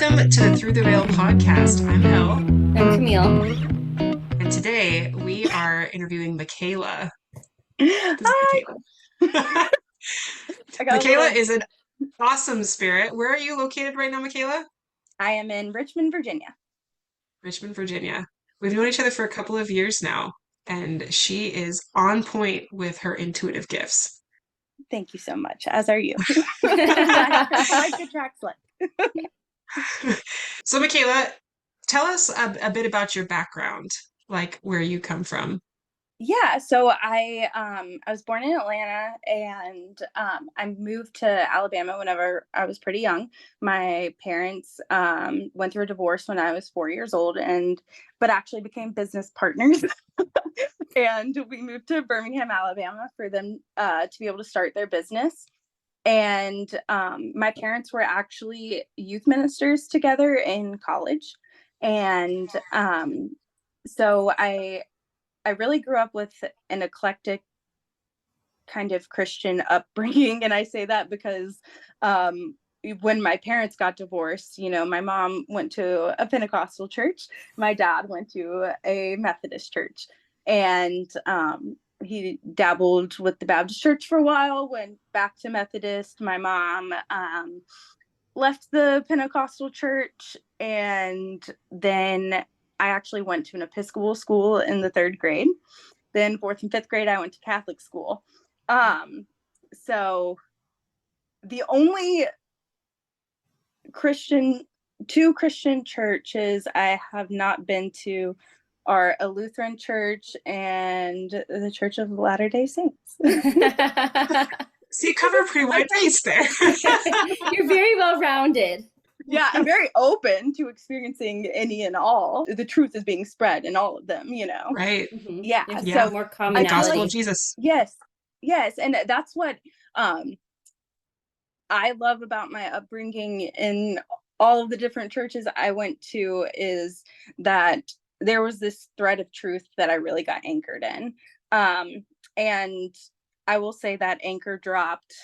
Welcome to the Through the Veil podcast. I'm Elle, I'm Camille. and today we are interviewing Michaela. This is Hi. Michaela. I got a Michaela little. is an awesome spirit. Where are you located right now, Michaela? I am in Richmond, Virginia. Richmond, Virginia. We've known each other for a couple of years now, and she is on point with her intuitive gifts. Thank you so much. As are you. like the track slip. So, Michaela, tell us a bit about your background, like where you come from. Yeah, so I was born in Atlanta, and I moved to Alabama whenever I was pretty young. My parents went through a divorce when I was 4 years old, but actually became business partners. And we moved to Birmingham, Alabama for them to be able to start their business. And my parents were actually youth ministers together in college. And so I really grew up with an eclectic kind of Christian upbringing. And I say that because when my parents got divorced, my mom went to a Pentecostal church. My dad went to a Methodist church. And he dabbled with the Baptist church for a while, went back to Methodist. My mom left the Pentecostal church, and then I actually went to an Episcopal school in the third grade. Then fourth and fifth grade, I went to Catholic school. So the only two Christian churches I have not been to are a Lutheran church and the Church of Latter-day Saints. So you cover a pretty wide base there. You're very well rounded. Yeah, I'm very open to experiencing any and all. The truth is being spread in all of them, Right. Mm-hmm. Yeah. Yeah. So more The commonality. gospel of Jesus. Yes. And that's what I love about my upbringing in all of the different churches I went to, is that there was this thread of truth that I really got anchored in. And I will say that anchor dropped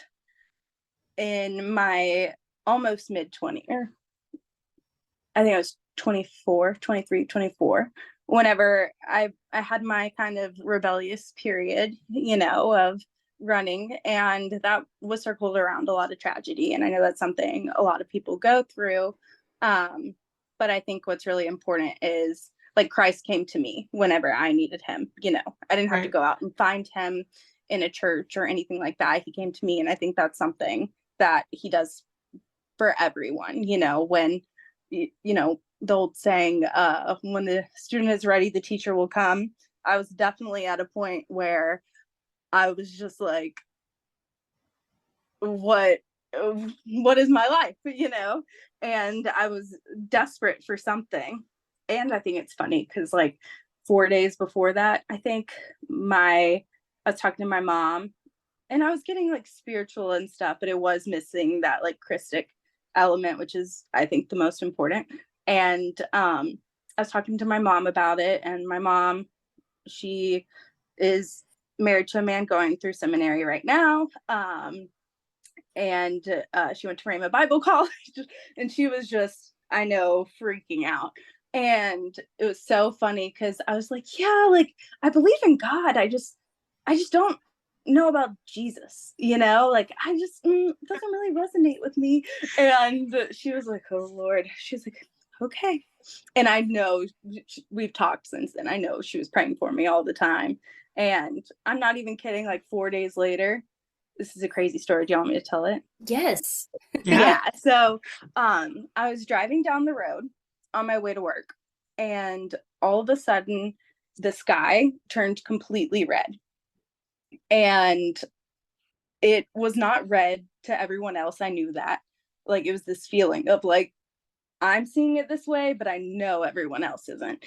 in my almost mid-20s, or I think I was 24, 23, 24, whenever I had my kind of rebellious period, of running, and that was circled around a lot of tragedy. And I know that's something a lot of people go through. But I think what's really important is, like, Christ came to me whenever I needed him. I didn't have to go out and find him in a church or anything like that. He came to me. And I think that's something that he does for everyone, when, the old saying, when the student is ready, the teacher will come. I was definitely at a point where I was just like, what is my life, and I was desperate for something. And I think it's funny because, like, 4 days before that, I think I was talking to my mom, and I was getting like spiritual and stuff, but it was missing that like Christic element, which is, I think, the most important. And I was talking to my mom about it, and my mom, she is married to a man going through seminary right now. And she went to Rhema Bible College, and she was just, I know, freaking out. And it was so funny because I was like, yeah, like, I believe in God. I just don't know about Jesus, like, I just it doesn't really resonate with me. And she was like, oh Lord. She was like, okay. And I know we've talked since then. I know she was praying for me all the time. And I'm not even kidding. Like 4 days later, this is a crazy story. Do you want me to tell it? Yes. Yeah. So I was driving down the road on my way to work, and all of a sudden the sky turned completely red. And it was not red to everyone else. I knew that. Like, it was this feeling of like, I'm seeing it this way, but I know everyone else isn't.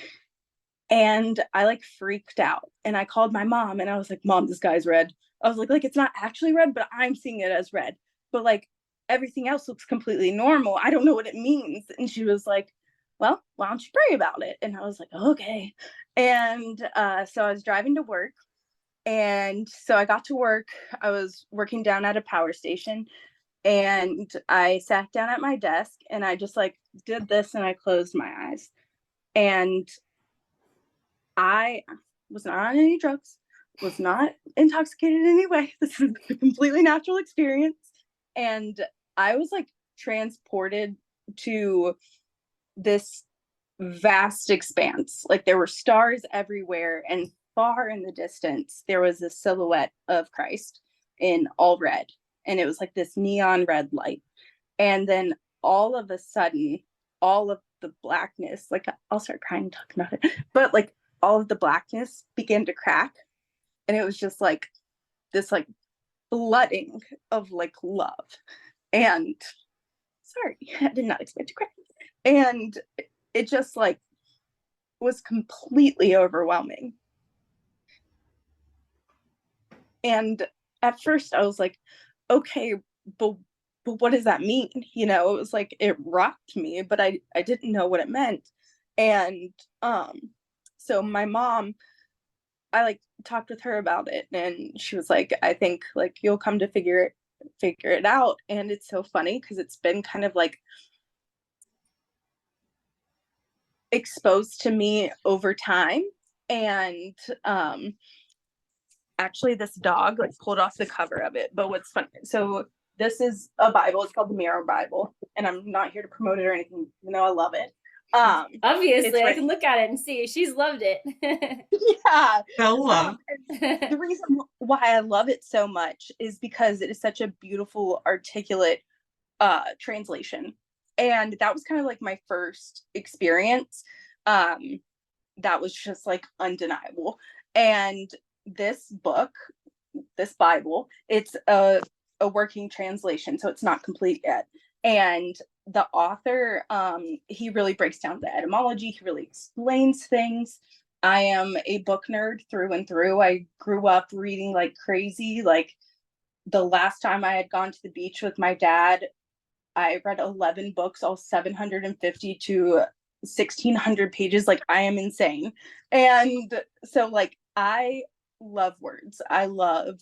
And I like freaked out, and I called my mom, and I was like, Mom, this guy's red. I was like, it's not actually red, but I'm seeing it as red. But like, everything else looks completely normal. I don't know what it means. And she was like, well, why don't you pray about it? And I was like, okay. And so I was driving to work. And so I got to work. I was working down at a power station. And I sat down at my desk and I just like did this and I closed my eyes. And I was not on any drugs, was not intoxicated in any way. This is a completely natural experience. And I was like transported to this vast expanse. Like there were stars everywhere, and far in the distance, there was a silhouette of Christ in all red. And it was like this neon red light. And then all of a sudden, all of the blackness, like I'll start crying talking about it, but like all of the blackness began to crack. And it was just like this like flooding of like love. And sorry, I did not expect to cry. And it just like was completely overwhelming. And at first I was like, okay, but what does that mean? You know, it was like it rocked me, but I didn't know what it meant. And so my mom, I like talked with her about it, and she was like, I think like you'll come to figure it out. And it's so funny because it's been kind of like exposed to me over time. And actually this dog like pulled off the cover of it. But what's funny, so this is a Bible, it's called the Mirror Bible, and I'm not here to promote it or anything, even though I love it. Obviously I can look at it and see she's loved it. Yeah. Love. The reason why I love it so much is because it is such a beautiful, articulate translation. And that was kind of like my first experience. That was just like undeniable. And this book, this Bible, it's a working translation, so it's not complete yet. And the author, he really breaks down the etymology, he really explains things. I am a book nerd through and through. I grew up reading like crazy. Like the last time I had gone to the beach with my dad, I read 11 books, all 750 to 1600 pages. Like I am insane. And so like I love words. I love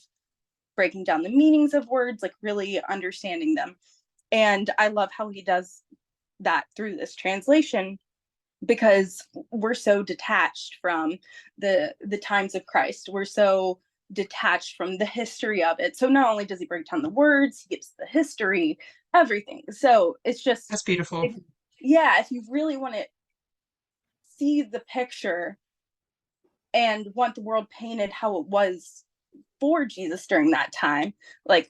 breaking down the meanings of words, like really understanding them. And I love how he does that through this translation, because we're so detached from the times of Christ. We're so detached from the history of it. So not only does he break down the words, he gives the history, everything. So it's just, That's beautiful. if you really want to see the picture and want the world painted how it was for Jesus during that time, like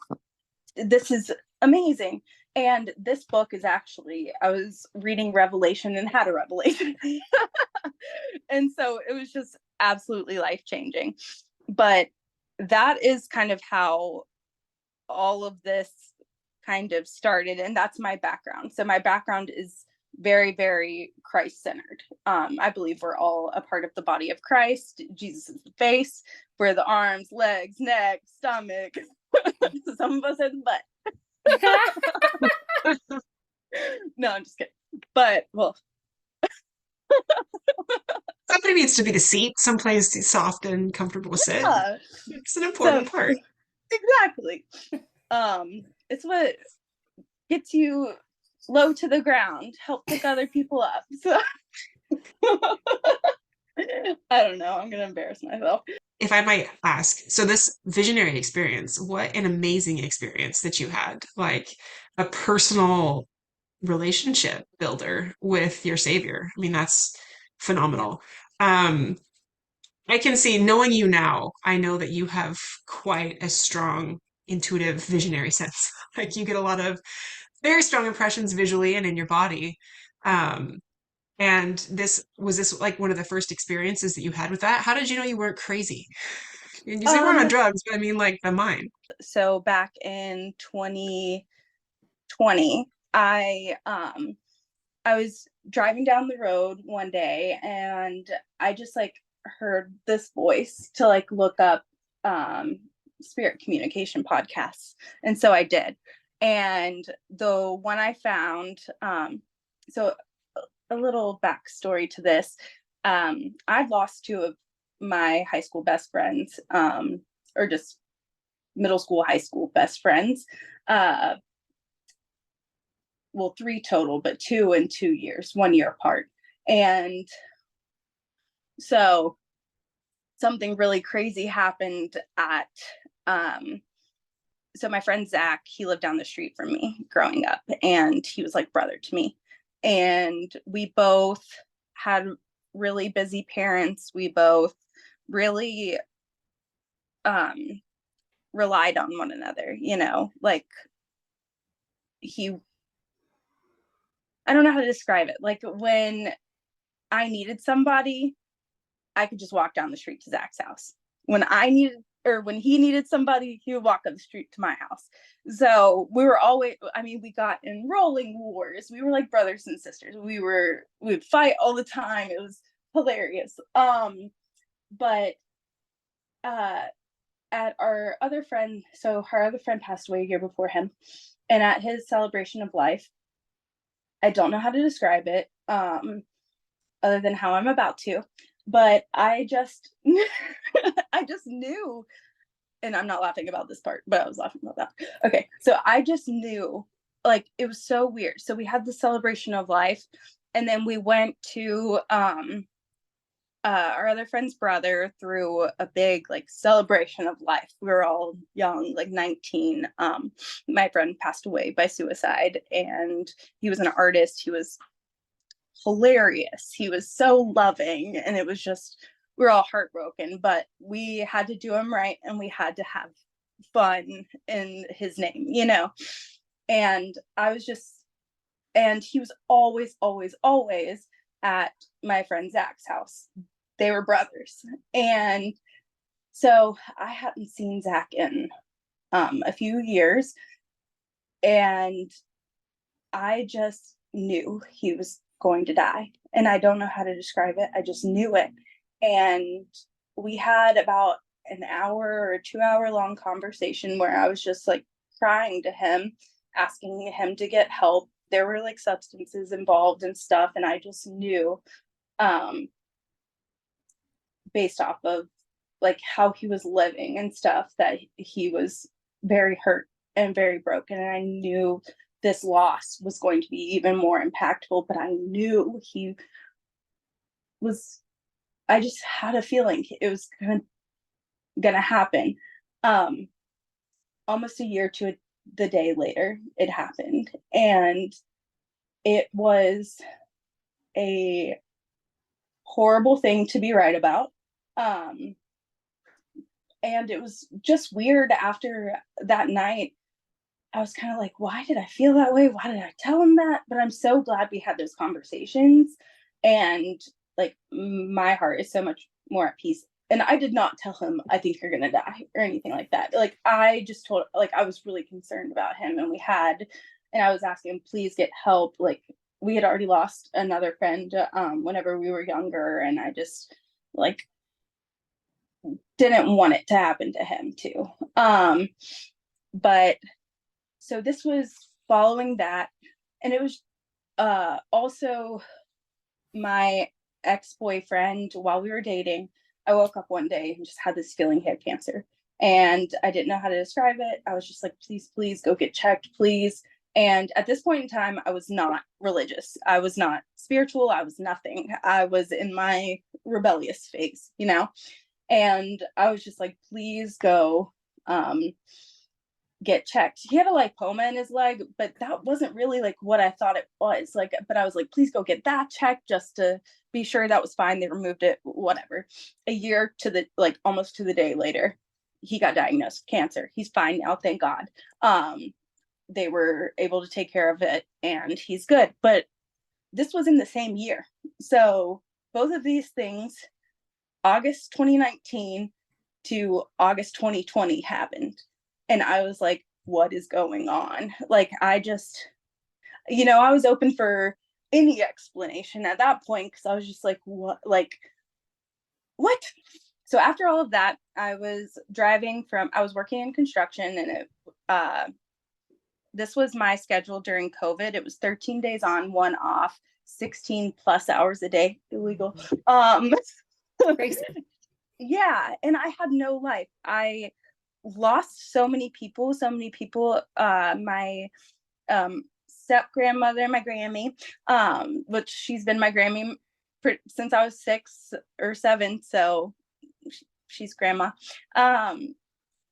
this is amazing. And this book is actually, I was reading Revelation and had a revelation. And so it was just absolutely life-changing. But that is kind of how all of this kind of started. And that's my background. So my background is very, very Christ-centered. I believe we're all a part of the body of Christ. Jesus is the face. We're the arms, legs, neck, stomach. Some of us are the butt. No, I'm just kidding. But well, Somebody needs to be the seat, someplace soft and comfortable to sit. yeah. It's an important part. Exactly. It's what gets you low to the ground, help pick other people up. So I don't know. I'm gonna embarrass myself. If I might ask, so this visionary experience, what an amazing experience that you had, like a personal relationship builder with your savior. I mean, that's Yeah. phenomenal. I can see, knowing you now, I know that you have quite a strong intuitive visionary sense. Like you get a lot of very strong impressions visually and in your body. Um, and this like one of the first experiences that you had with that? How did you know you weren't crazy? And you say you weren't on drugs, but I mean like the mind. So back in 2020, I was driving down the road one day and I just like heard this voice to like look up spirit communication podcasts. And so I did. And the one I found, so a little backstory to this. I've lost two of my high school best friends, or just middle school, high school best friends. three total, but 2 in 2 years, 1 year apart. And so something really crazy happened at, so my friend Zach, he lived down the street from me growing up, and he was like brother to me. And we both had really busy parents. We both really relied on one another, you know, like I don't know how to describe it. Like when I needed somebody, I could just walk down the street to Zach's house. When he needed somebody, he would walk up the street to my house. So we were always, I mean, we got in rolling wars. We were like brothers and sisters. We'd fight all the time. It was hilarious. But at our other friend, so our other friend passed away a year before him. And at his celebration of life, I don't know how to describe it, other than how I'm about to, but I just I just knew, and I'm not laughing about this part, but I was laughing about that. Okay, so I just knew, like, it was so weird. So we had the celebration of life, and then we went to our other friend's brother threw a big like celebration of life. We were all young, like 19. My friend passed away by suicide, and he was an artist. He was hilarious. He was so loving, and it was just, we were all heartbroken, but we had to do him right, and we had to have fun in his name, you know. And and he was always, always, always at my friend Zach's house. They were brothers. And so I hadn't seen Zach in a few years, and I just knew he was going to die. And I don't know how to describe it. I just knew it. And we had about an hour or 2 hour long conversation where I was just like crying to him, asking him to get help. There were like substances involved and stuff. And I just knew, based off of like how he was living and stuff, that he was very hurt and very broken. And I knew this loss was going to be even more impactful, but I knew he was, I just had a feeling it was gonna happen. Almost a year to the day later, it happened. And it was a horrible thing to be right about. And it was just weird after that night. I was kind of like, why did I feel that way? Why did I tell him that? But I'm so glad we had those conversations. And like, my heart is so much more at peace. And I did not tell him, I think you're going to die or anything like that. Like, I just told, like, I was really concerned about him. And I was asking him, please get help. Like, we had already lost another friend whenever we were younger. And I just, like, didn't want it to happen to him too. But so this was following that, and it was also my ex-boyfriend. While we were dating, I woke up one day and just had this feeling he had cancer, and I didn't know how to describe it. I was just like, please go get checked, please. And at this point in time, I was not religious, I was not spiritual, I was nothing. I was in my rebellious phase, you know. And I was just like, please go get checked. He had a lipoma in his leg, but that wasn't really like what I thought it was. Like, but I was like, please go get that checked just to be sure that was fine. They removed it, whatever. A year to the, like, almost to the day later, he got diagnosed with cancer. He's fine now, thank God. They were able to take care of it, and he's good. But this was in the same year. So both of these things, August 2019 to August 2020 happened. And I was like, what is going on? Like, I just, you know, I was open for any explanation at that point, because I was just like, what? Like, what? So after all of that, I was working in construction, and this was my schedule during COVID. It was 13 days on, 1 off, 16 plus hours a day, illegal. Crazy. Yeah, and I had no life. I lost so many people. My step grandmother, my Grammy, which she's been my Grammy since I was 6 or 7. So she's grandma.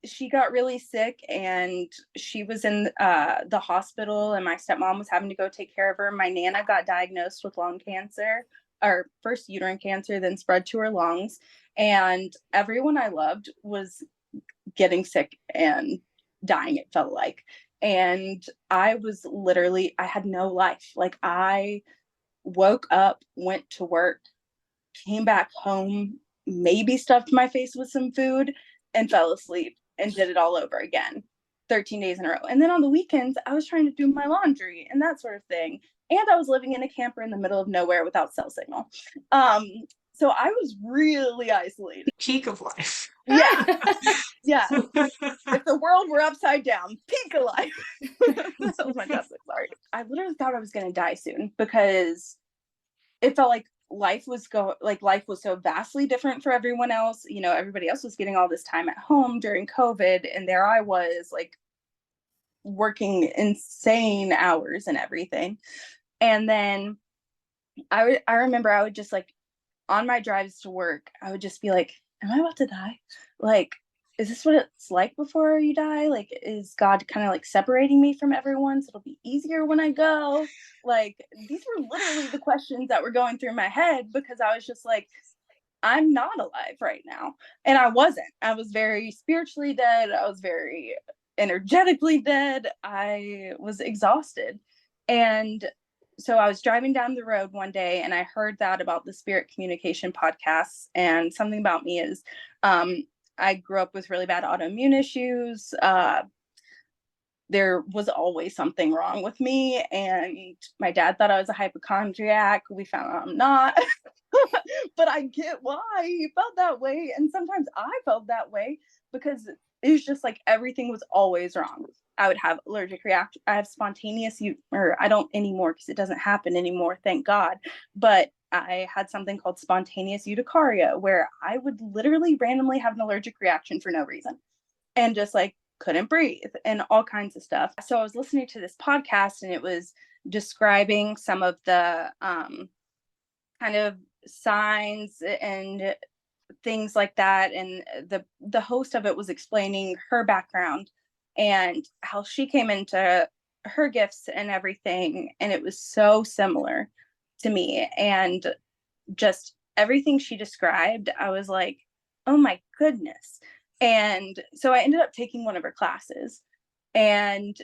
She got really sick and she was in the hospital, and my stepmom was having to go take care of her. My Nana got diagnosed with lung cancer, or first uterine cancer, then spread to her lungs. And everyone I loved was getting sick and dying, it felt like. And I was literally, I had no life. Like, I woke up, went to work, came back home, maybe stuffed my face with some food, and fell asleep and did it all over again 13 days in a row. And then on the weekends, I was trying to do my laundry and that sort of thing. And I was living in a camper in the middle of nowhere without cell signal. So I was really isolated. Peak of life. Yeah. Yeah. If the world were upside down, peak of life. That was my dad's like, sorry. I literally thought I was going to die soon because it felt like life was so vastly different for everyone else. You know, everybody else was getting all this time at home during COVID, and there I was, like, working insane hours and everything. And then I remember I would just, like, on my drives to work, I would just be like, am I about to die? Like, is this what it's like before you die? Like, is God kind of like separating me from everyone so it'll be easier when I go? Like, these were literally the questions that were going through my head, because I was just like, I'm not alive right now. And I wasn't. I was very spiritually dead. I was very energetically dead. I was exhausted. And so I was driving down the road one day and I heard that about the spirit communication podcasts. And something about me is I grew up with really bad autoimmune issues. There was always something wrong with me. And my dad thought I was a hypochondriac. We found out I'm not. But I get why he felt that way. And sometimes I felt that way because it was just like everything was always wrong. I would have allergic reaction. I have spontaneous, or I don't anymore because it doesn't happen anymore, thank God. But I had something called spontaneous urticaria, where I would literally randomly have an allergic reaction for no reason and just like couldn't breathe and all kinds of stuff. So I was listening to this podcast and it was describing some of the kind of signs and things like that. And the host of it was explaining her background and how she came into her gifts and everything. And it was so similar to me. And just everything she described, I was like, oh my goodness. And so I ended up taking one of her classes. And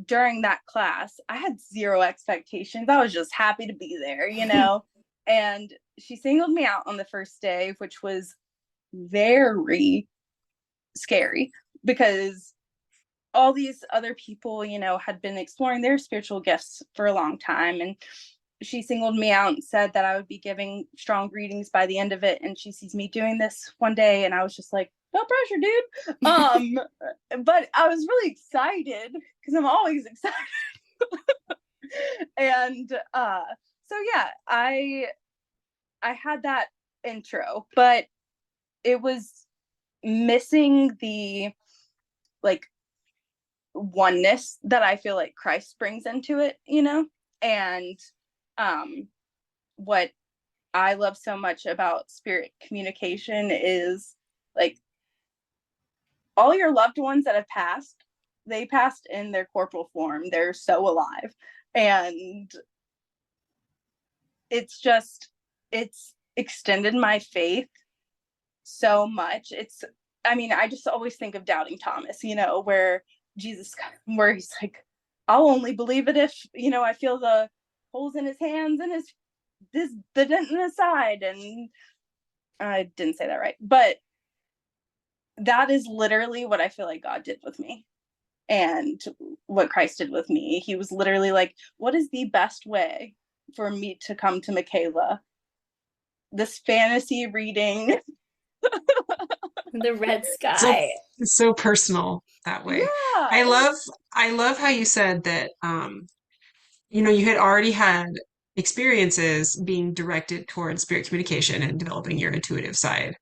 during that class, I had zero expectations. I was just happy to be there, you know? And she singled me out on the first day, which was very scary because all these other people, you know, had been exploring their spiritual gifts for a long time. And she singled me out and said that I would be giving strong readings by the end of it. And she sees me doing this one day. And I was just like, no pressure, dude. But I was really excited because I'm always excited. And so yeah, I had that intro, but it was missing the like oneness that I feel like Christ brings into it, you know? And what I love so much about spirit communication is like all your loved ones that have passed, they passed in their corporal form. They're so alive. And it's extended my faith so much. I just always think of Doubting Thomas, you know, where he's like, I'll only believe it if, you know, I feel the holes in his hands and the dent in his side. And I didn't say that right, but that is literally what I feel like God did with me and what Christ did with me. He was literally like, what is the best way for me to come to Michaela? This fantasy reading. The red sky. It's so personal that way. Yeah. I love how you said that you know, you had already had experiences being directed towards spirit communication and developing your intuitive side.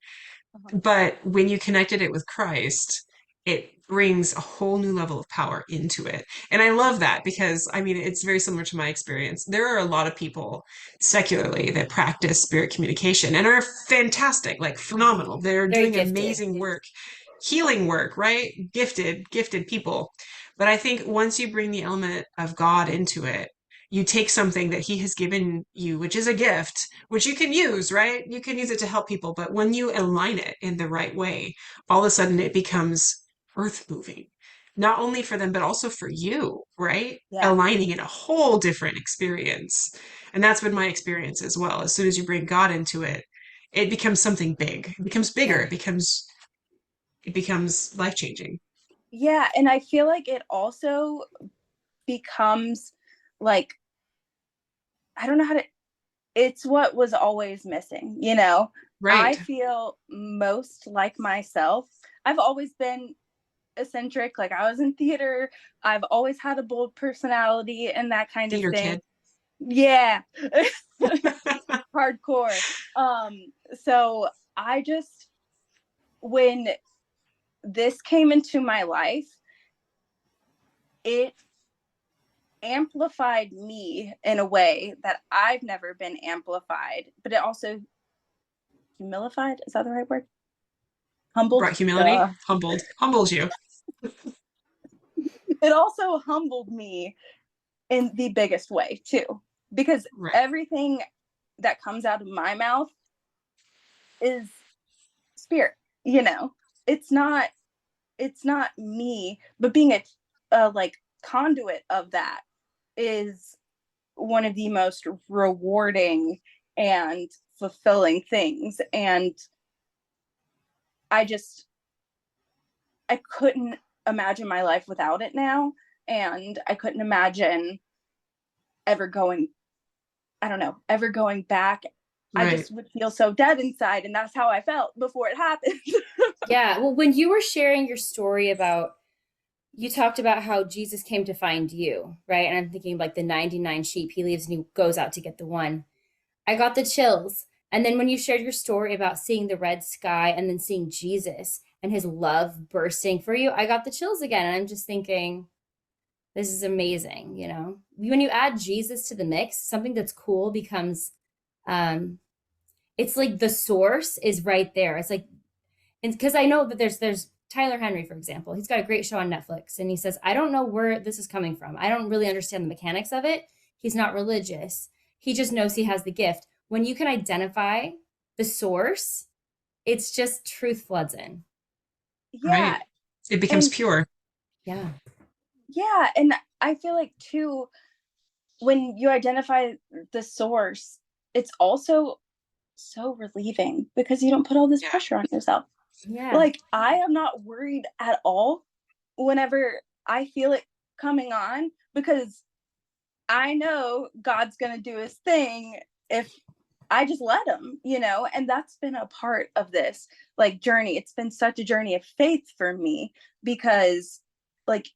Uh-huh. But when you connected it with Christ, it brings a whole new level of power into it. And I love that because I mean, it's very similar to my experience. There are a lot of people secularly that practice spirit communication and are fantastic, like phenomenal. They're Very doing gifted. amazing work, healing work, right? Gifted people. But I think once you bring the element of God into it, you take something that he has given you, which is a gift, which you can use, right? You can use it to help people. But when you align it in the right way, all of a sudden it becomes earth moving, not only for them, but also for you, right? Yeah. Aligning in a whole different experience. And that's been my experience as well. As soon as you bring God into it, it becomes something big. It becomes bigger. Yeah. It becomes life changing. Yeah. And I feel like it also becomes like, I don't know how to, it's what was always missing, you know? I Right. feel most like myself. I've always been eccentric. Like I was in theater. I've always had a bold personality and that kind of Theater thing. kid. Yeah. Hardcore. So I just, when this came into my life, it amplified me in a way that I've never been amplified, but it also humilified. Is that the right word? Humbled. Brought humility, humbled you. It also humbled me in the biggest way too, because Right. everything that comes out of my mouth is spirit. You know, it's not it's not me, but being a like conduit of that is one of the most rewarding and fulfilling things. And I just, I couldn't imagine my life without it now. And I couldn't imagine ever going, I don't know, ever going back. I Right. just would feel so dead inside. And that's how I felt before it happened. Yeah. Well, when you were sharing your story about, you talked about how Jesus came to find you, right? And I'm thinking like the 99 sheep, he leaves and he goes out to get the one. I got the chills. And then when you shared your story about seeing the red sky and then seeing Jesus and his love bursting for you, I got the chills again. And I'm just thinking, this is amazing. You know, when you add Jesus to the mix, something that's cool becomes, um, it's like the source is right there. It's like, because I know that there's Tyler Henry, for example. He's got a great show on Netflix, and he says, I don't know where this is coming from. I don't really understand the mechanics of it. He's not religious. He just knows he has the gift. When you can identify the source, it's just truth floods in. Yeah. Right. It becomes And pure. Yeah. yeah. And I feel like too, when you identify the source, it's also so relieving because you don't put all this Yeah. pressure on yourself. Yeah. Like I am not worried at all whenever I feel it coming on because I know God's going to do his thing if I just let him, you know, and that's been a part of this like journey. It's been such a journey of faith for me because like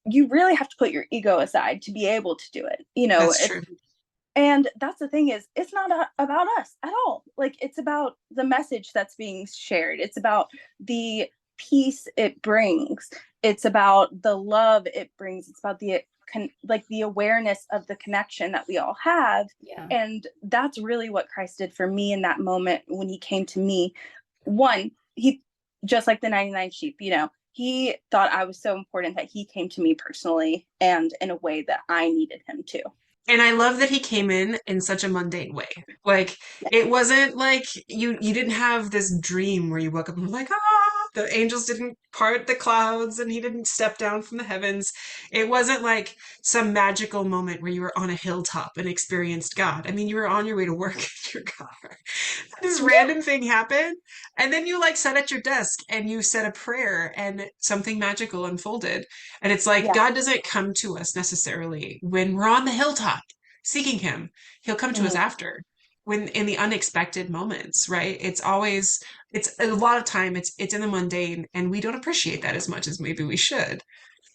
you really have to put your ego aside to be able to do it. You know, That's true. and that's the thing is it's not about us at all. Like it's about the message that's being shared. It's about the peace it brings. It's about the love it brings. It's about the like the awareness of the connection that we all have. Yeah. And that's really what Christ did for me in that moment when he came to me. One, he just like the 99 sheep, you know, he thought I was so important that he came to me personally and in a way that I needed him to. And I love that he came in such a mundane way. Like Yeah. it wasn't like you didn't have this dream where you woke up and were like, ah, the angels didn't part the clouds and he didn't step down from the heavens. It wasn't like some magical moment where you were on a hilltop and experienced God. I mean, you were on your way to work in your car. This Yeah. random thing happened, and then you like sat at your desk and you said a prayer and something magical unfolded. And it's like Yeah. God doesn't come to us necessarily when we're on the hilltop seeking him. He'll come to us Mhm. after when in the unexpected moments, right? It's always it's a lot of time it's in the mundane and we don't appreciate that as much as maybe we should.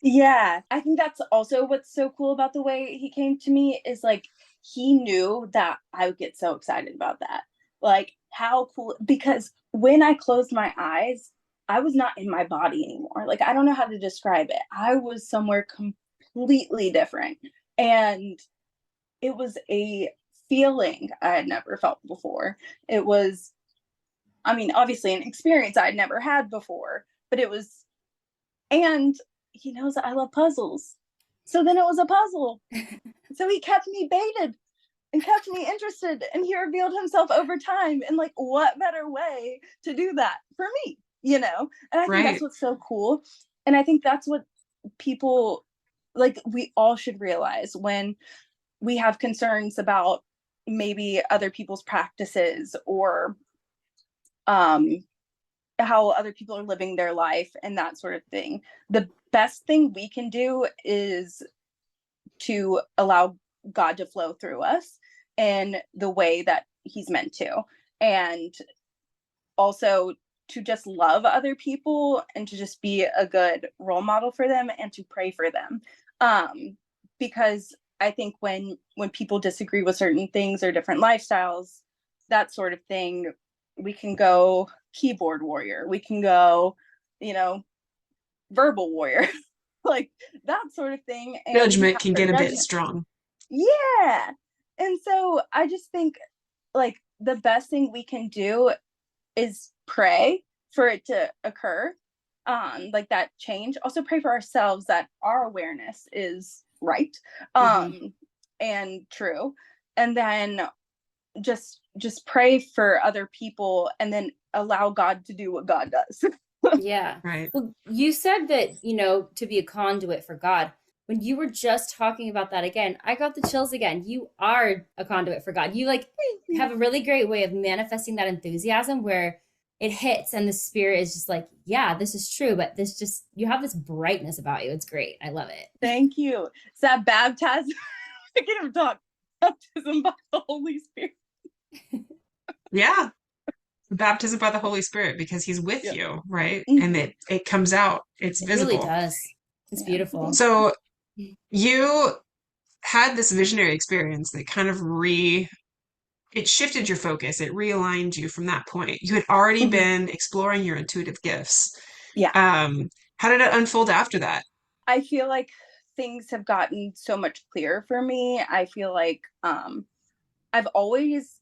Yeah, I think that's also what's so cool about the way he came to me is like he knew that I would get so excited about that. Like how cool because when I closed my eyes, I was not in my body anymore. Like, I don't know how to describe it. I was somewhere completely different. And it was a feeling I had never felt before. It was, I mean, obviously an experience I'd never had before, but it was, and he knows that I love puzzles. So then it was a puzzle. So he kept me baited and kept me interested, and he revealed himself over time. And like, what better way to do that for me, you know? And I think that's Right. what's so cool. And I think that's what people, like, we all should realize when we have concerns about maybe other people's practices, or um how other people are living their life and that sort of thing. The best thing we can do is to allow God to flow through us in the way that he's meant to. And also to just love other people and to just be a good role model for them and to pray for them. Because I think when people disagree with certain things or different lifestyles, that sort of thing, we can go keyboard warrior, we can go, you know, verbal warrior, like that sort of thing. And we Judgment have can our get a bit judgment. strong. Yeah. And so I just think like the best thing we can do is pray for it to occur, like that change. Also pray for ourselves that our awareness is right, Mm-hmm. and true. And then just pray for other people, and then allow God to do what God does. Yeah. Right. Well, you said that, to be a conduit for God. When you were just talking about that again, I got the chills again. You are a conduit for God. You like have a really great way of manifesting that enthusiasm where it hits and the spirit is just like, yeah, this is true, but this just you have this brightness about you. It's great. I love it. Thank you. Is that baptized? I can't even talk. Baptism by the Holy Spirit. Yeah. Baptism by the Holy Spirit because he's with Yep. you, right? And Mm-hmm. it comes out, it's It really visible. does. It's Yeah. beautiful. So you had this visionary experience that kind of it shifted your focus. It realigned you from that point. You had already Mm-hmm. been exploring your intuitive gifts. Yeah. How did it unfold after that? I feel like things have gotten so much clearer for me. I feel like I've always,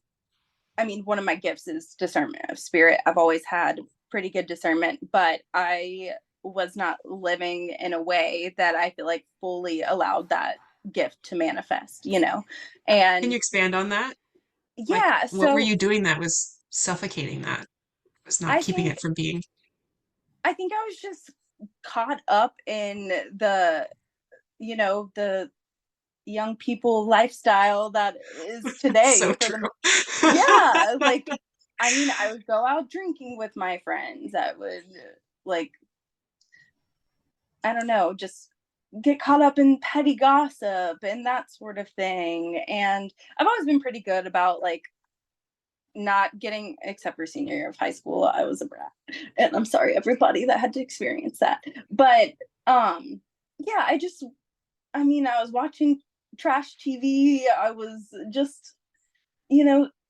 I mean, one of my gifts is discernment of spirit. I've always had pretty good discernment, but I was not living in a way that I feel like fully allowed that gift to manifest, you know? Can you And expand on that? Like, yeah, what were so you doing that was suffocating that? Was not I keeping think it from being I was just caught up in the, the young people lifestyle that is so today for true. the, yeah, like, I mean, I would go out drinking with my friends. I would, like, I don't know, just get caught up in petty gossip and that sort of thing. And I've always been pretty good about like not getting, except for senior year of high school, I was a brat. And I'm sorry everybody that had to experience that. But yeah, I mean, I was watching trash TV. I was just,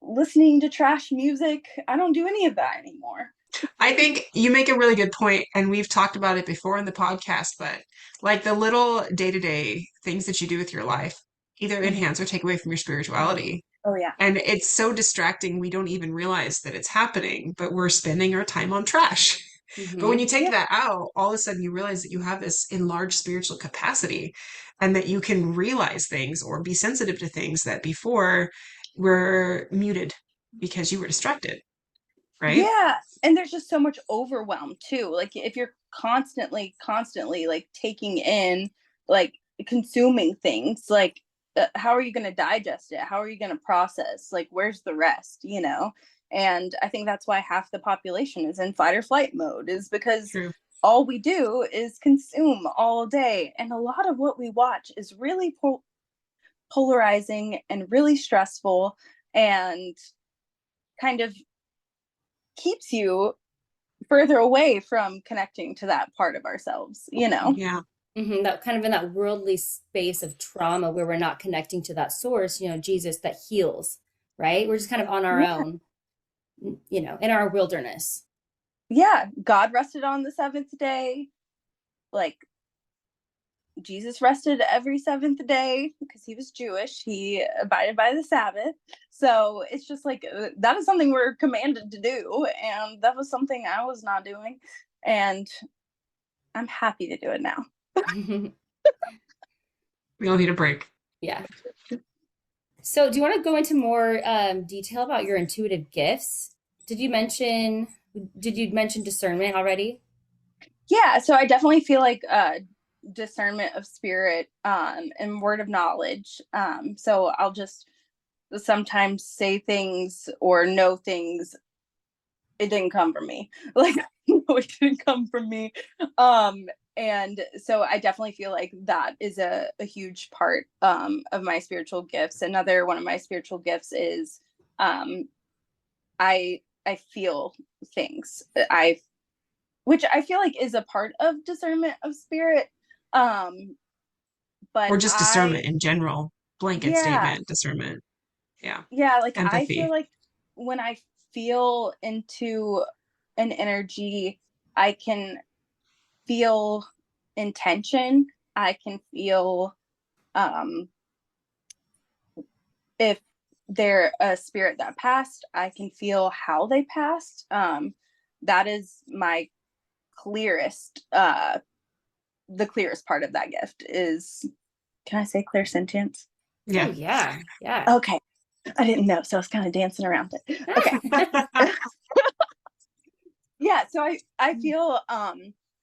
listening to trash music. I don't do any of that anymore. I think you make a really good point, and we've talked about it before in the podcast, but like the little day-to-day things that you do with your life either Mhm. enhance or take away from your spirituality. Oh yeah. And it's so distracting, we don't even realize that it's happening, but we're spending our time on trash. But when Mm-hmm. you take Yeah. that out, all of a sudden you realize that you have this enlarged spiritual capacity and that you can realize things or be sensitive to things that before were muted because you were distracted, right? Yeah. And there's just so much overwhelm too. Like if you're constantly like taking in, like consuming things, like how are you going to digest it? How are you going to process? Like where's the rest, And I think that's why half the population is in fight or flight mode, is because True. all we do is consume all day. And a lot of what we watch is really polarizing and really stressful, and kind of keeps you further away from connecting to that part of ourselves. Yeah. Mm-hmm. That kind of in that worldly space of trauma where we're not connecting to that source, Jesus that heals, right? We're just kind of on our Yeah. own, in our wilderness. yeah, God rested on the seventh day. Like, Jesus rested every seventh day because he was Jewish. He abided by the Sabbath. So it's just like, that is something we're commanded to do. And that was something I was not doing. And I'm happy to do it now. We all need a break. Yeah. So, do you want to go into more detail about your intuitive gifts? Did you mention discernment already? Yeah, so I definitely feel like discernment of spirit and word of knowledge. So I'll just sometimes say things or know things. It didn't come from me. Like, no, it didn't come from me. And so I definitely feel like that is a huge part of my spiritual gifts. Another one of my spiritual gifts is I feel things. Which I feel like is a part of discernment of spirit. But Or just discernment in general, blanket yeah, statement, discernment. Yeah. like I feel Empathy. like when I feel into an energy, I can feel intention. I can feel um, if they're a spirit that passed, I can feel how they passed. That is my clearest, the clearest part of that gift is, can I say clairsentience? Oh Yeah. yeah, yeah. Okay. I didn't know, so I was kind of dancing around it. Okay. Yeah, so I feel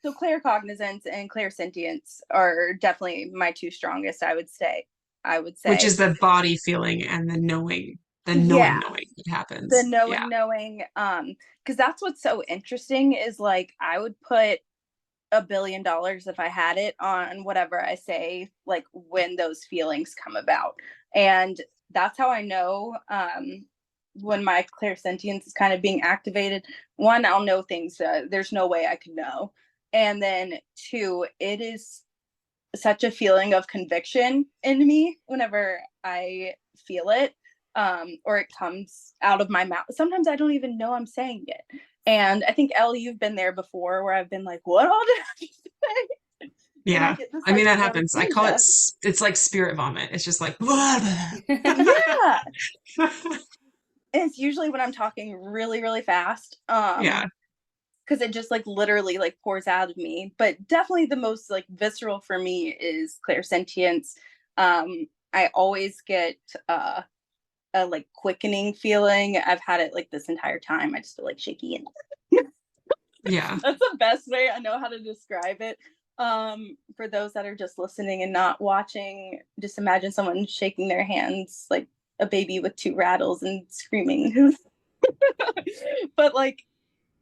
so claircognizance and clairsentience are definitely my two strongest, I would say. I would Which say. is the body feeling and the Yeah, knowing that the happens. Yeah. knowing because that's what's so interesting is like I would put $1 billion if I had it on whatever I say, like when those feelings come about. And that's how I know when my clairsentience is kind of being activated. One, I'll know things that there's no way I could know. And then two, it is such a feeling of conviction in me whenever I feel it, or it comes out of my mouth. Sometimes I don't even know I'm saying it. And I think Ellie, you've been there before where I've been like, what all did I just say? And I Yeah. get this I mean, like that really happens. I weird call it, stuff. it's like spirit vomit. It's just like, Yeah. And it's usually when I'm talking really, really fast. yeah. Because it just like literally like pours out of me. But definitely the most like visceral for me is clairsentience. I always get a like quickening feeling. I've had it like this entire time. I just feel like shaky and Yeah. that's the best way I know how to describe it. For those that are just listening and not watching, just imagine someone shaking their hands like a baby with two rattles and screaming. But like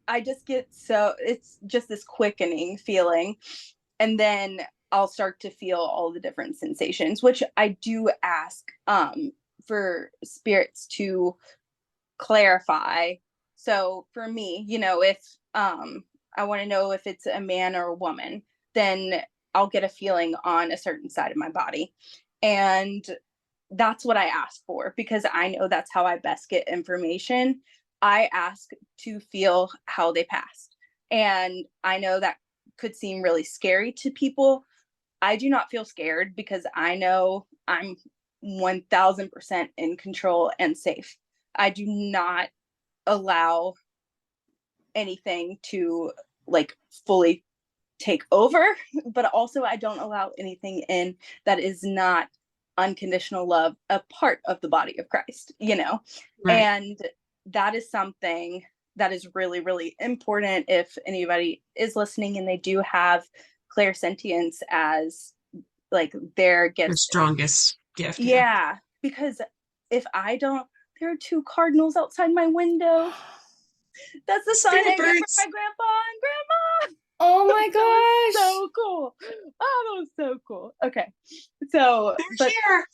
I just get so it's just this quickening feeling. And then I'll start to feel all the different sensations, which I do ask for spirits to clarify. So for me, if I want to know if it's a man or a woman, then I'll get a feeling on a certain side of my body. And that's what I ask for because I know that's how I best get information. I ask to feel how they passed. And I know that could seem really scary to people. I do not feel scared because I know I'm 1000% in control and safe. I do not allow anything to like fully take over, but also I don't allow anything in that is not unconditional love, a part of the body of Christ. Right. And that is something that is really, really important if anybody is listening and they do have clairsentience as like their Your gifts. strongest gift. Yeah. Yeah, because if I don't, there are two cardinals outside my window. That's the sign Spirit I get from birds. my grandpa and grandma. Oh my That was gosh. so cool. Oh, that was so cool. Okay. So, but They're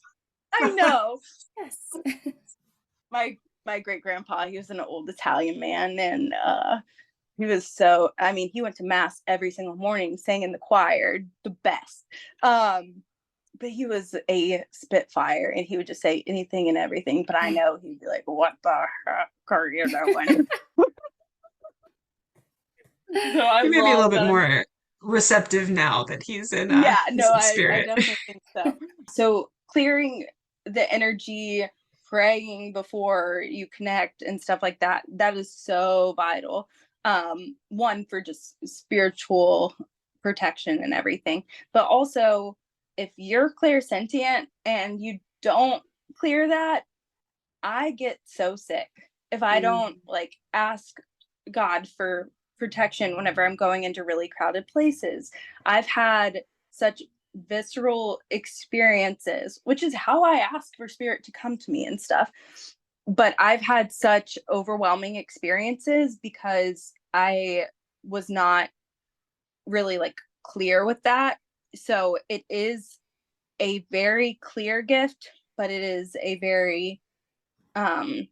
I here. know Yes. my great grandpa, he was an old Italian man and he was so, I mean, he went to mass every single morning, sang in the choir, the best. But he was a spitfire and he would just say anything and everything. But I know he'd be like, what the heck are you doing? So I He may be a little love bit that I'm more receptive now that yeah, he's no, in I spirit. definitely think so. So clearing the energy, praying before you connect and stuff like that, that is so vital. One for just spiritual protection and everything, but also if you're clairsentient and you don't clear that, I get so sick if I Mm. don't like ask God for protection whenever I'm going into really crowded places. I've had such visceral experiences, which is how I ask for spirit to come to me and stuff. But I've had such overwhelming experiences because I was not really like clear with that. So it is a very clear gift, but it is a very um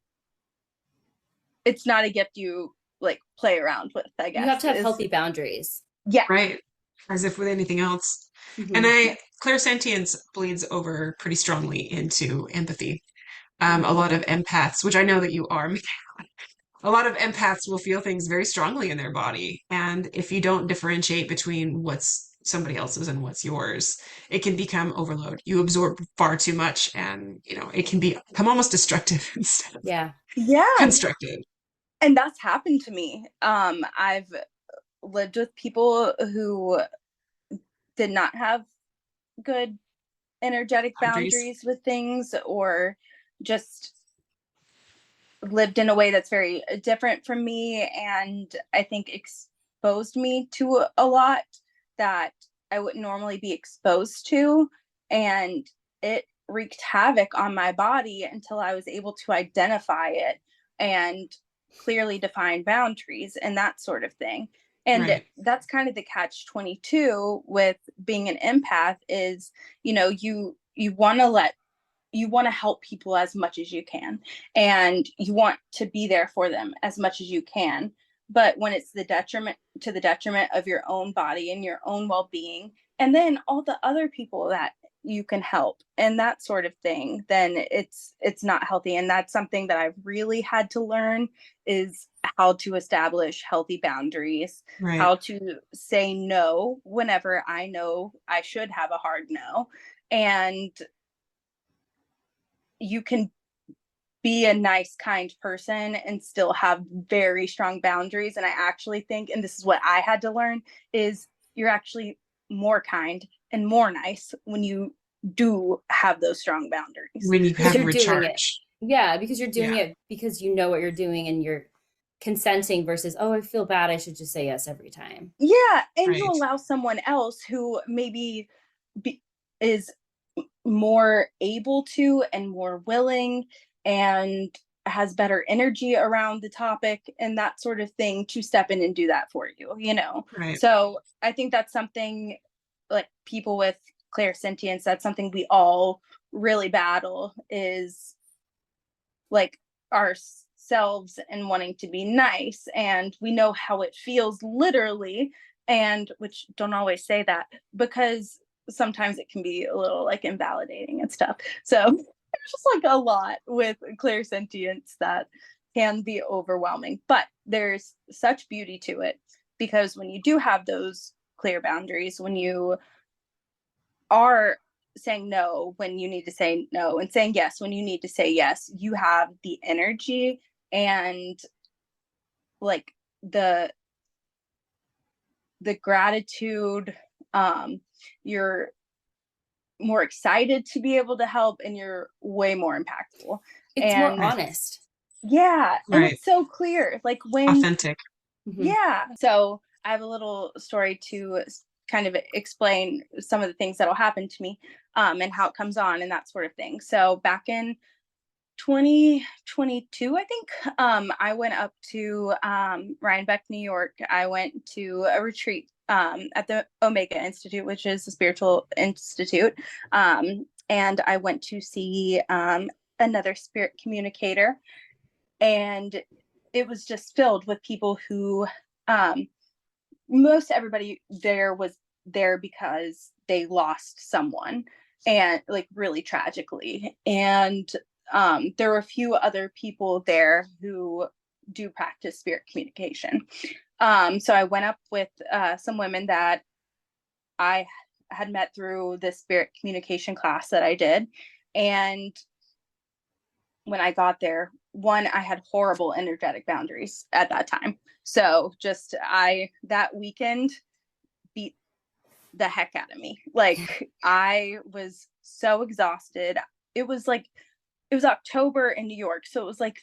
it's not a gift you like play around with, I You have guess. to have Is healthy boundaries. yeah. Right. As if with anything else. And Hmm. clairsentience bleeds over pretty strongly into empathy. A Hmm. lot of empaths, which I know that you are, a lot of empaths will feel things very strongly in their body. And if you don't differentiate between what's somebody else's and what's yours, it can become overload. You absorb far too much and, it can become almost destructive instead of Yeah. Yeah. constructive. And that's happened to me. I've lived with people who did not have good energetic Boundaries. boundaries with things, or just lived in a way that's very different from me, and I think exposed me to a lot that I wouldn't normally be exposed to, and it wreaked havoc on my body until I was able to identify it and clearly define boundaries and that sort of thing. And Right. that's kind of the catch 22 with being an empath is, you want to help people as much as you can, and you want to be there for them as much as you can, but when it's the detriment of your own body and your own well-being, and then all the other people that you can help and that sort of thing, then it's not healthy. And that's something that I've really had to learn, is how to establish healthy boundaries, Right. how to say no whenever I know I should have a hard no, and you can be a nice, kind person and still have very strong boundaries. And I actually think, and this is what I had to learn, is you're actually more kind and more nice when you do have those strong boundaries. When you Because have you're doing it. recharge. Yeah, because you're doing Yeah. it because you know what you're doing and you're consenting versus, oh, I feel bad. I should just say yes every time. Yeah, and you Right. allow someone else who maybe is more able to and more willing and has better energy around the topic and that sort of thing to step in and do that for you. Right. So I think that's something, like people with clairsentience, that's something we all really battle, is like ourselves and wanting to be nice, and we know how it feels literally, and which don't always say that because sometimes it can be a little like invalidating and stuff. So there's just like a lot with clairsentience that can be overwhelming, but there's such beauty to it, because when you do have those clear boundaries, when you are saying no when you need to say no and saying yes when you need to say yes, you have the energy and like the gratitude. You're more excited to be able to help, and you're way more impactful. It's more And Right. honest. yeah, and Right. it's so clear, like when Authentic. Hmm. yeah. So I have a little story to kind of explain some of the things that'll happen to me, and how it comes on and that sort of thing. So back in 2022, I think, I went up to Rhinebeck, New York. I went to a retreat at the Omega Institute, which is a spiritual institute. And I went to see another spirit communicator, and it was just filled with people who um, most everybody there was there because they lost someone, and like really tragically, and there were a few other people there who do practice spirit communication. So I went up with some women that I had met through the spirit communication class that I did. And when I got there, one, I had horrible energetic boundaries at that time. So just that weekend beat the heck out of me. Like I was so exhausted. It was like, it was October in New York. So it was like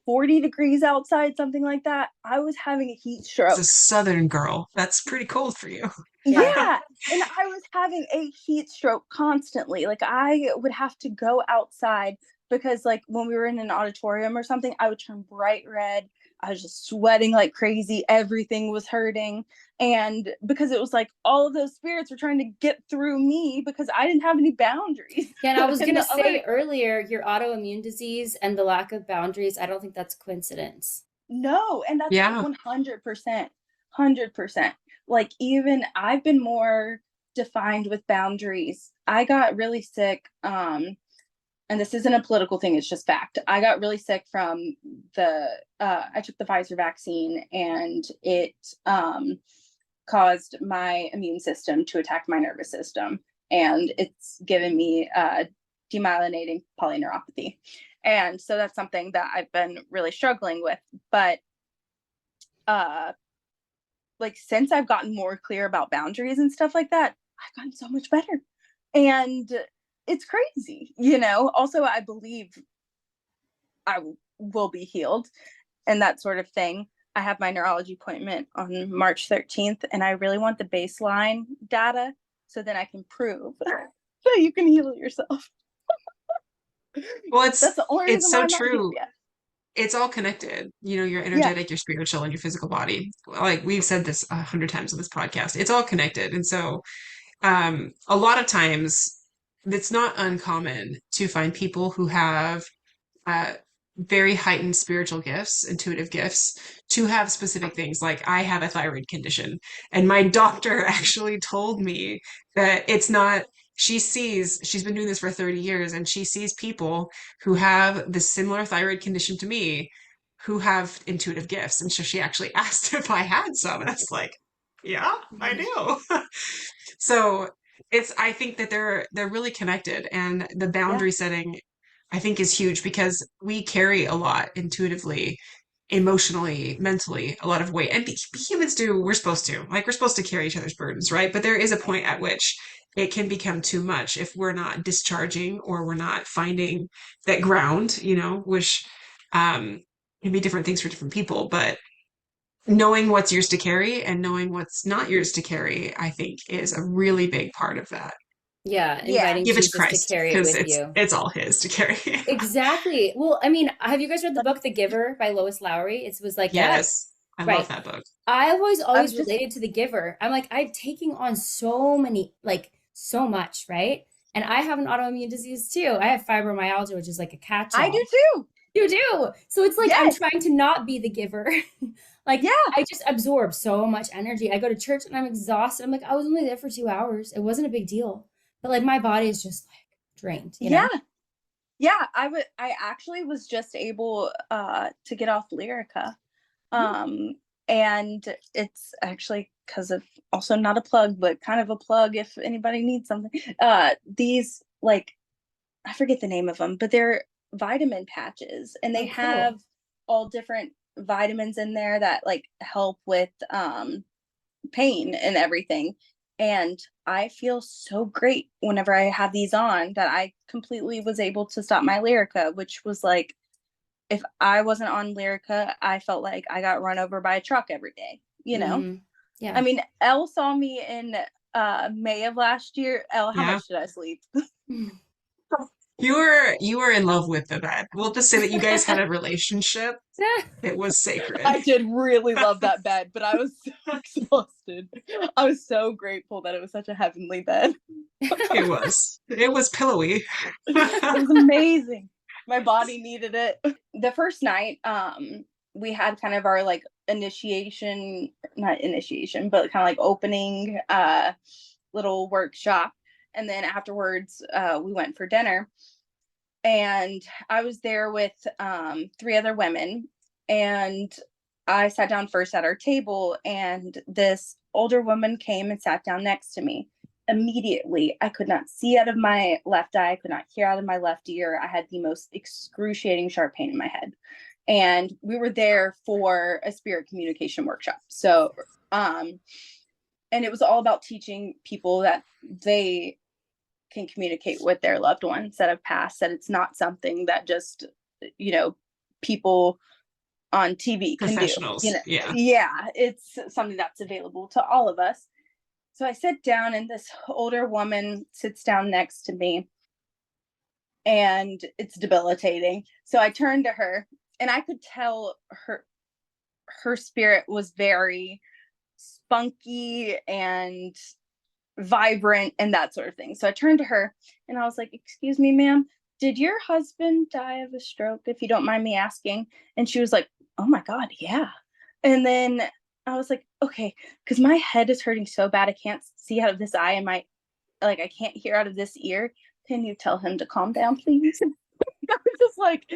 40 degrees outside, something like that. I was having a heat As a stroke. Southern girl, that's pretty cold for you. Yeah. Yeah. And I was having a heat stroke constantly. Like I would have to go outside because like when we were in an auditorium or something, I would turn bright red. I was just sweating like crazy. Everything was hurting. And because it was like all of those spirits were trying to get through me because I didn't have any boundaries. Yeah, and I was And gonna the other, say earlier, your autoimmune disease and the lack of boundaries, I don't think that's coincidence. no, and that's Yeah. 100%, 100%. Like even I've been more defined with boundaries. I got really sick, and this isn't a political thing, it's just fact. I got really sick from I took the Pfizer vaccine and it caused my immune system to attack my nervous system. And it's given me demyelinating polyneuropathy. And so that's something that I've been really struggling with. But uh like since I've gotten more clear about boundaries and stuff like that, I've gotten so much better. And it's crazy, you know. Also, I believe I will be healed and that sort of thing. I have my neurology appointment on March 13th, and I really want the baseline data so then I can prove that you can heal yourself. Well, That's the only it's reason why so I'm not healed true. yet. It's all connected. You know, your Yeah. energetic, your spiritual, and your physical body. Like we've said this 100 times on this podcast. It's all connected. And so a lot of times it's not uncommon to find people who have uh, very heightened spiritual gifts, intuitive gifts, to have specific things. Like I have a thyroid condition, and my doctor actually told me that it's not. She's been doing this for 30 years, and she sees people who have the similar thyroid condition to me who have intuitive gifts. And so she actually asked if I had some, and I was like, yeah, I do. So I think that they're really connected, and the Yeah. boundary setting I think is huge because we carry a lot intuitively, emotionally, mentally, a lot of weight. And humans do, we're supposed to. Like we're supposed to carry each other's burdens, right? But there is a point at which it can become too much if we're not discharging or we're not finding that ground, which can be different things for different people, but knowing what's yours to carry and knowing what's not yours to carry, I think is a really big part of that. Yeah, Yeah. inviting Give it to Jesus to Christ carry it because with it's you. it's all his to carry. Exactly. Well, I mean, have you guys read the book The Giver by Lois Lowry? It was like a Yes, I love right. that book. I was I always was just, related to the giver. I'm like, I'm taking on so many, like so much, right? And I have an autoimmune disease too. I have fibromyalgia, which is like a I do catch-all. too. You do. So it's like I'm Yes. trying to not be the giver. Like Yeah. I just absorb so much energy. I go to church and I'm exhausted. I'm like, I was only there for 2 hours. It wasn't a big deal. But like my body is just like drained, you Yeah. know? Yeah. I actually was just able to get off Lyrica. Mm. And it's actually because of, also not a plug, but kind of a plug if anybody needs something. These like, I forget the name of them, but they're vitamin patches, and they Oh, cool. have all different vitamins in there that like help with pain and everything. And I feel so great whenever I have these on that I completely was able to stop my Lyrica, which was like, if I wasn't on Lyrica, I felt like I got run over by a truck every day, you know? I Yeah. mean, Elle saw me in May of last year. Elle, how Yeah. much did I sleep? You were in love with the bed. We'll just say that you guys had a relationship. It was sacred. I did really love that bed, but I was so exhausted. I was so grateful that it was such a heavenly bed. It was. It was pillowy. It was amazing. My body needed it. The first night, we had kind of our like initiation, not initiation, but kind of like opening little workshop. And then afterwards, we went for dinner. And I was there with 3 other women. And I sat down first at our table, and this older woman came and sat down next to me. Immediately, I could not see out of my left eye, I could not hear out of my left ear. I had the most excruciating sharp pain in my head. And we were there for a spirit communication workshop. So, and it was all about teaching people that they can communicate with their loved ones that have passed, that it's not something that just, people on TV can do. Professionals. Yeah. Yeah, it's something that's available to all of us. So I sit down, and this older woman sits down next to me, and it's debilitating. So I turned to her, and I could tell her spirit was very spunky and vibrant and that sort of thing. So I turned to her, and I was like, "Excuse me, ma'am, did your husband die of a stroke, if you don't mind me asking?" And she was like, "Oh my God, yeah." And then I was like, "Okay, because my head is hurting so bad, I can't see out of this eye, and I can't hear out of this ear. Can you tell him to calm down, please?" I was just like,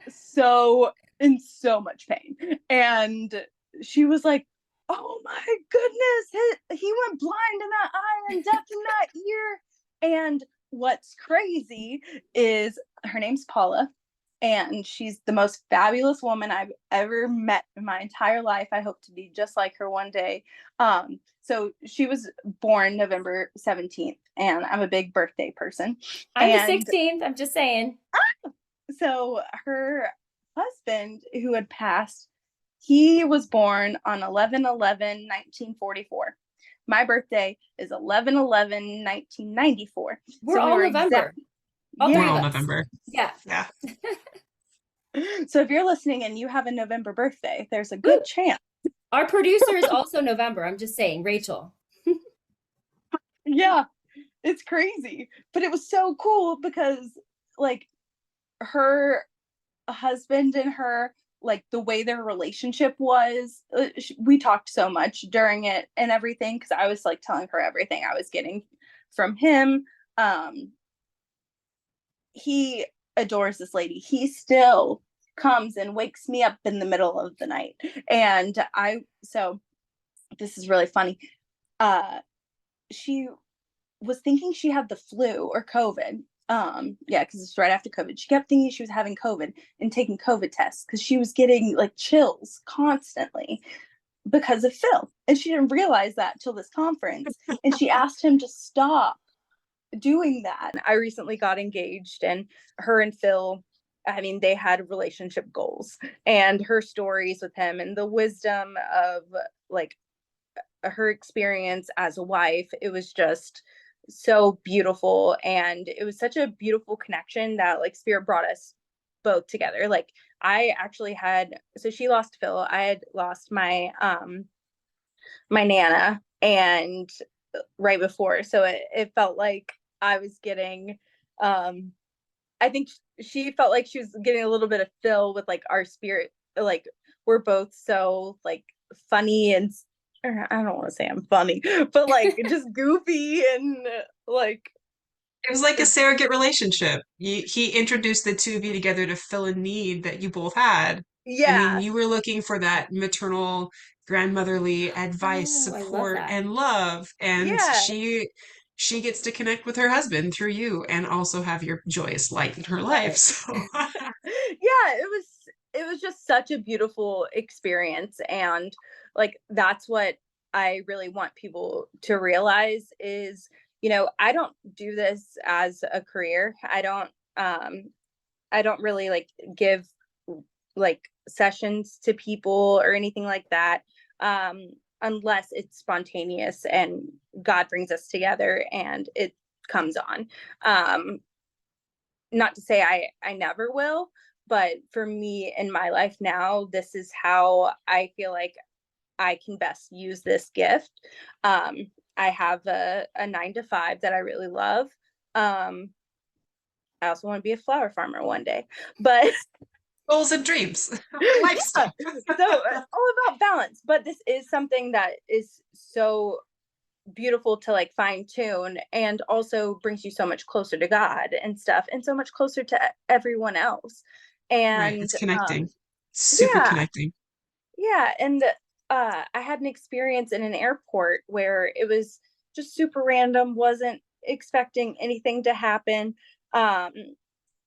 so in so much pain. And she was like, "Oh my goodness, he went blind in that eye and deaf in that ear." And what's crazy is her name's Paula, and she's the most fabulous woman I've ever met in my entire life. I hope to be just like her one day. So she was born November 17th, and I'm a big birthday person. I'm the And 16th. I'm just saying. so her husband, who had passed, he was born on 11/11/1944. My birthday is 11/11/1994. We're So we all were November. All We're three yeah. of all us. November. Yeah. Yeah. So if you're listening and you have a November birthday, there's a Woo! good chance. Our producer is also November. I'm just saying, Rachel. Yeah, it's crazy. But it was so cool because, like, her husband and her, like, the way their relationship was, we talked so much during it and everything, because I was like telling her everything I was getting from him. He adores this lady. He still comes and wakes me up in the middle of the night. And so this is really funny. She was thinking she had the flu or COVID. Yeah, because it's right after COVID. She kept thinking she was having COVID and taking COVID tests because she was getting like chills constantly because of Phil. And she didn't realize that till this conference. And she asked him to stop doing that. I recently got engaged, and her and Phil, I mean, they had relationship goals, and her stories with him and the wisdom of, like, her experience as a wife, it was just so beautiful. And it was such a beautiful connection that, like, spirit brought us both together. Like, I actually had, so she lost Phil, I had lost my nana, and right before, so it felt like I was getting, I think she felt like she was getting a little bit of Phil with, like, our spirit. Like, we're both so, like, funny and, or I don't want to say I'm funny, but, like, just goofy and, like, It was like a surrogate relationship. He introduced the two of you together to fill a need that you both had. I mean, yeah. you were looking for that maternal, grandmotherly advice, Oh, I love support, that. and love, and Yeah. she gets to connect with her husband through you and also have your joyous light in her Love life. it. So Yeah, it was just such a beautiful experience. And, like, that's what I really want people to realize is, I don't do this as a career. I don't really, like, give, like, sessions to people or anything like that, unless it's spontaneous and God brings us together and it comes on. um Not to say I never will, but for me in my life now, this is how I feel like I can best use this gift. I have a 9 to 5 that I really love. I also want to be a flower farmer one day, but goals and dreams, life yeah, stuff. so all about balance. But this is something that is so beautiful to, like, fine tune, and also brings you so much closer to God and stuff, and so much closer to everyone else. Right, And it's connecting. Super yeah, connecting. Yeah, and I had an experience in an airport where it was just super random, wasn't expecting anything to happen. Um,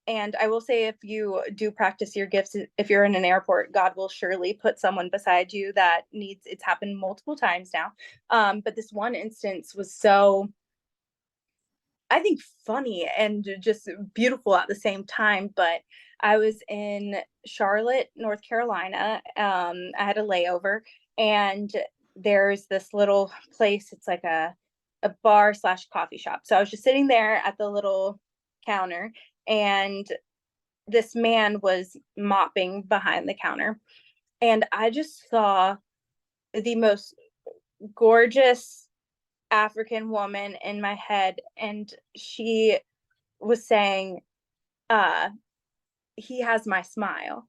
and I will say, if you do practice your gifts, if you're in an airport, God will surely put someone beside you that needs, it's happened multiple times now. But this one instance was so, I think, funny and just beautiful at the same time. But I was in Charlotte, North Carolina. I had a layover, and there's this little place. It's like a bar slash coffee shop. So I was just sitting there at the little counter, and this man was mopping behind the counter, and I just saw the most gorgeous African woman in my head, and she was saying, uh, he has my smile.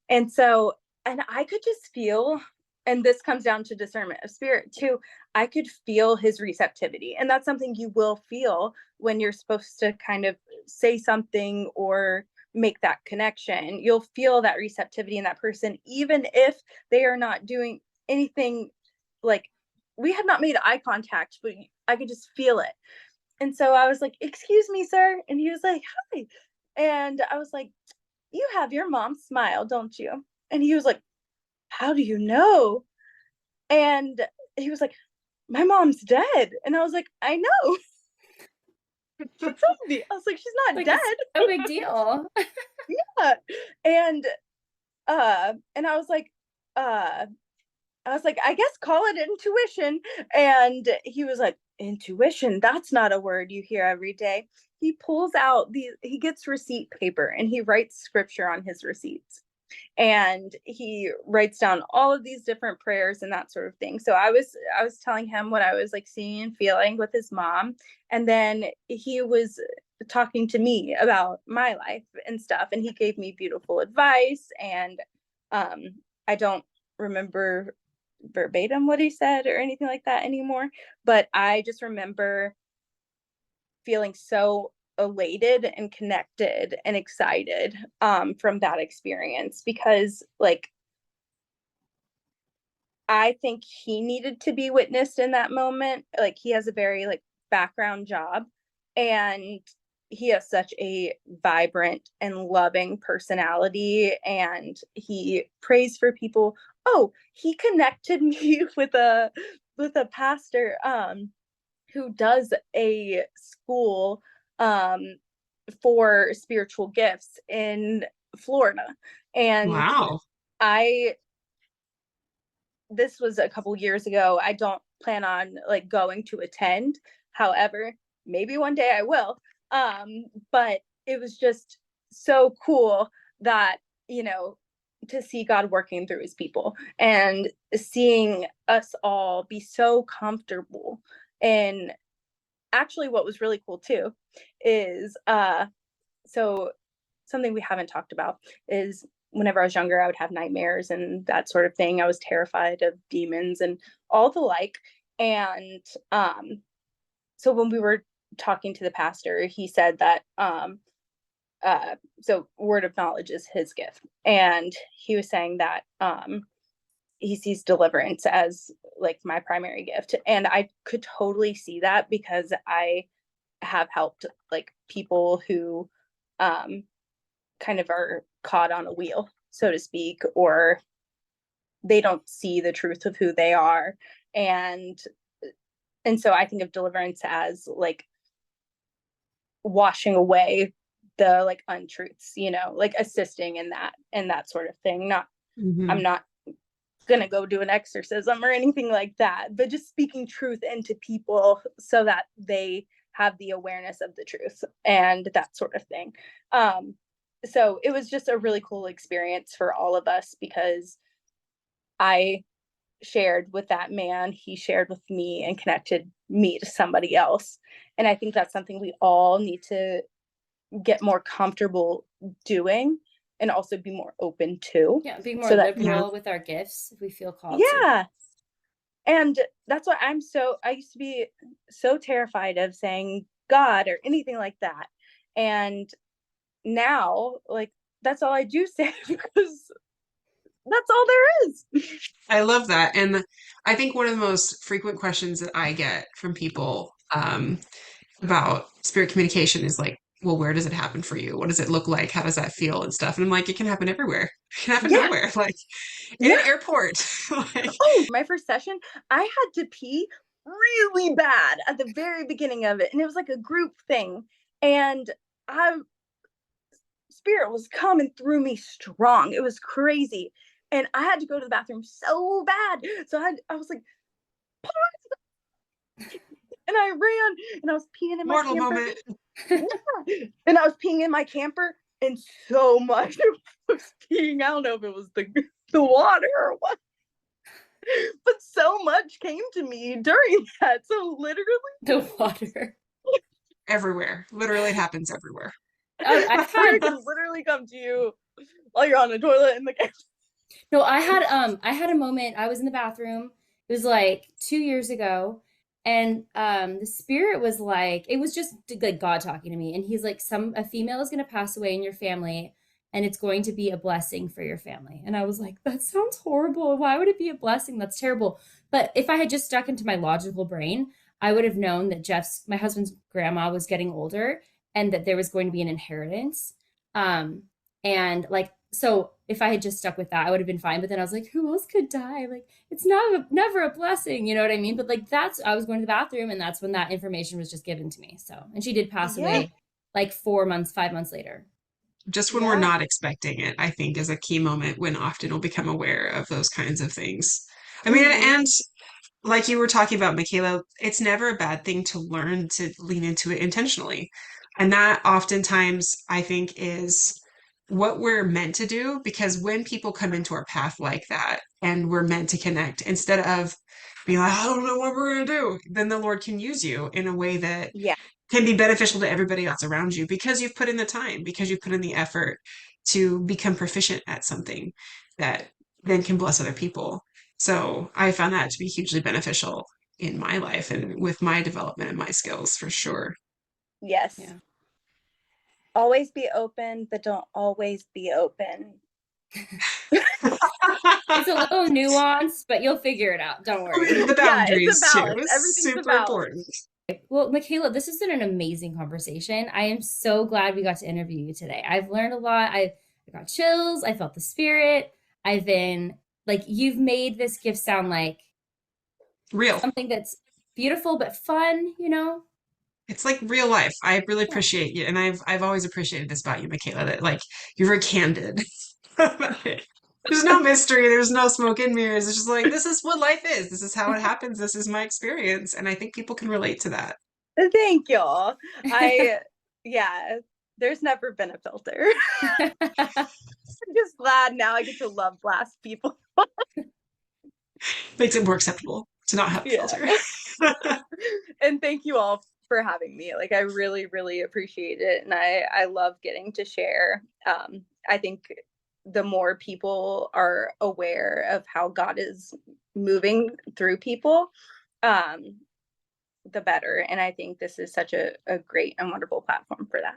And so, and I could just feel, and this comes down to discernment of spirit too. I could feel his receptivity. And that's something you will feel when you're supposed to kind of say something or make that connection. You'll feel that receptivity in that person, even if they are not doing anything. Like, we had not made eye contact, but I could just feel it. And so I was like, "Excuse me, sir." And he was like, "Hi." And I was like, "You have your mom's smile, don't you?" And he was like, "How do you know?" And he was like, "My mom's dead." And I was like, "I know." She told me. I was like, "She's not Like it's dead." no big deal. Yeah. And and uh I was like, "I guess call it intuition." And he was like, "Intuition? That's not a word you hear every day." He pulls out he gets receipt paper and he writes scripture on his receipts. And he writes down all of these different prayers and that sort of thing. So I was telling him what I was like seeing and feeling with his mom, and then he was talking to me about my life and stuff, and he gave me beautiful advice. And um I don't remember verbatim what he said or anything like that anymore, but I just remember feeling so elated and connected and excited from that experience, because like I think he needed to be witnessed in that moment. Like, he has a very like background job, and he has such a vibrant and loving personality, and he prays for people. Oh, he connected me with a pastor who does a school um for spiritual gifts in Florida. And Wow. I this was a couple years ago. I don't plan on like going to attend. However, maybe one day I will. But it was just so cool that, you know, to see God working through his people and seeing us all be so comfortable. And actually what was really cool too is so something we haven't talked about is, whenever I was younger, I would have nightmares and that sort of thing. I was terrified of demons and all the like. And so when we were talking to the pastor, he said that so word of knowledge is his gift. And he was saying that he sees deliverance as like my primary gift. And I could totally see that, because I have helped like people who um kind of are caught on a wheel, so to speak, or they don't see the truth of who they are. And so I think of deliverance as like washing away the like untruths, you know, like assisting in that sort of thing. Not, I'm Hmm. not gonna go do an exorcism or anything like that, but just speaking truth into people so that they have the awareness of the truth and that sort of thing. So it was just a really cool experience for all of us, because I shared with that man, he shared with me and connected me to somebody else. And I think that's something we all need to get more comfortable doing, and also be more open to, Yeah, being more so that, Yeah. liberal with our gifts if we feel called to. yeah. And that's why I used to be so terrified of saying God or anything like that. And now, like, that's all I do say because That's all there is. I love that. And I think one of the most frequent questions that I get from people about spirit communication is like, well, where does it happen for you? What does it look like? How does that feel and stuff? And I'm like, it can happen everywhere. It can happen Yeah. nowhere. Like in Yeah. an airport. Like, Oh, my first session, I had to pee really bad at the very beginning of it. And it was like a group thing. And I spirit was coming through me strong. It was crazy. And I had to go to the bathroom so bad. So I was like, and I ran and I was peeing in my mortal camper. moment. Yeah. And I was peeing in my camper, and so much was peeing. I don't know if it was the water or what, but so much came to me during that. So literally, The water. Everywhere. Literally, it happens everywhere. I've spirit had can literally come to you while you're on the toilet in the camper. no, I had a moment. I was in the bathroom. It was like 2 years ago, and the spirit was like, it was just like God talking to me, and he's like, a female is gonna pass away in your family, and it's going to be a blessing for your family. And I was like, that sounds horrible. Why would it be a blessing? That's terrible. But if I had just stuck into my logical brain, I would have known that my husband's grandma was getting older, and that there was going to be an inheritance. Um, and like, so if I had just stuck with that, I would have been fine. But then I was like, who else could die? Like, it's never a blessing, you know what I mean? But like, I was going to the bathroom, and that's when that information was just given to me. So, and she did pass away like 4 months, 5 months later. Just when we're not expecting it, I think is a key moment when often we'll become aware of those kinds of things. I mean, and like you were talking about, Michaela, it's never a bad thing to learn to lean into it intentionally. And that oftentimes I think is what we're meant to do, because when people come into our path like that and we're meant to connect, instead of being like, I don't know what we're going to do, then the Lord can use you in a way that can be beneficial to everybody else around you because you've put in the time, because you've put in the effort to become proficient at something that then can bless other people. So I found that to be hugely beneficial in my life and with my development and my skills for sure. Yes. Yeah. Always be open, but don't always be open. It's a little nuanced, but you'll figure it out. Don't worry. The boundaries it's a balance. too. Everything's Super a balance. important. Well, Michaela, this has been an amazing conversation. I am so glad we got to interview you today. I've learned a lot. I got chills. I felt the spirit. I've been like, you've made this gift sound like Real. something that's beautiful but fun, you know? It's like real life. I really appreciate you. And I've always appreciated this about you, Michaela, that like you're very candid. There's no mystery. There's no smoke and mirrors. It's just like, this is what life is. This is how it happens. This is my experience. And I think people can relate to that. Thank y'all. Yeah, there's never been a filter. I'm just glad now I get to love blast people. Makes it more acceptable to not have a filter. And thank you all for having me. Like, I really, really appreciate it. And I love getting to share. I think the more people are aware of how God is moving through people, the better. And I think this is such a great and wonderful platform for that.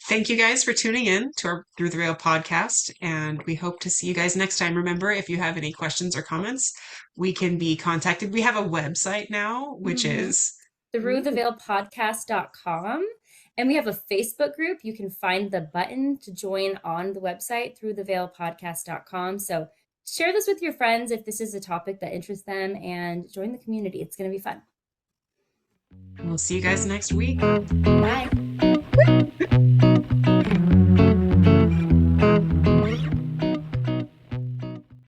Thank you guys for tuning in to our Through the Rail podcast, and we hope to see you guys next time. Remember, if you have any questions or comments, we can be contacted. We have a website now, which is throughtheveilpodcast.com. And we have a Facebook group. You can find the button to join on the website, throughtheveilpodcast.com. So share this with your friends if this is a topic that interests them, and join the community. It's going to be fun. We'll see you guys next week. Bye.